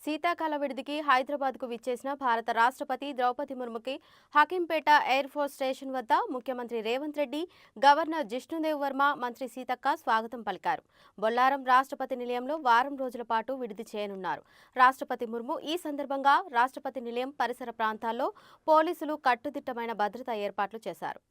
శీతాకాల విడిదికి హైదరాబాద్కు విచ్చేసిన భారత రాష్ట్రపతి ద్రౌపది ముర్ముకి హకీంపేట ఎయిర్ ఫోర్స్ స్టేషన్ వద్ద ముఖ్యమంత్రి రేవంత్ రెడ్డి, గవర్నర్ జిష్ణుదేవ్ వర్మ, మంత్రి సీతక్క స్వాగతం పలికారు. బొల్లారం రాష్ట్రపతి నిలయంలో వారం రోజుల పాటు విడిది చేయనున్నారు. రాష్ట్రపతి ముర్ము ఈ సందర్భంగా రాష్ట్రపతి నిలయం పరిసర ప్రాంతాల్లో పోలీసులు కట్టుదిట్టమైన భద్రతా ఏర్పాట్లు చేశారు.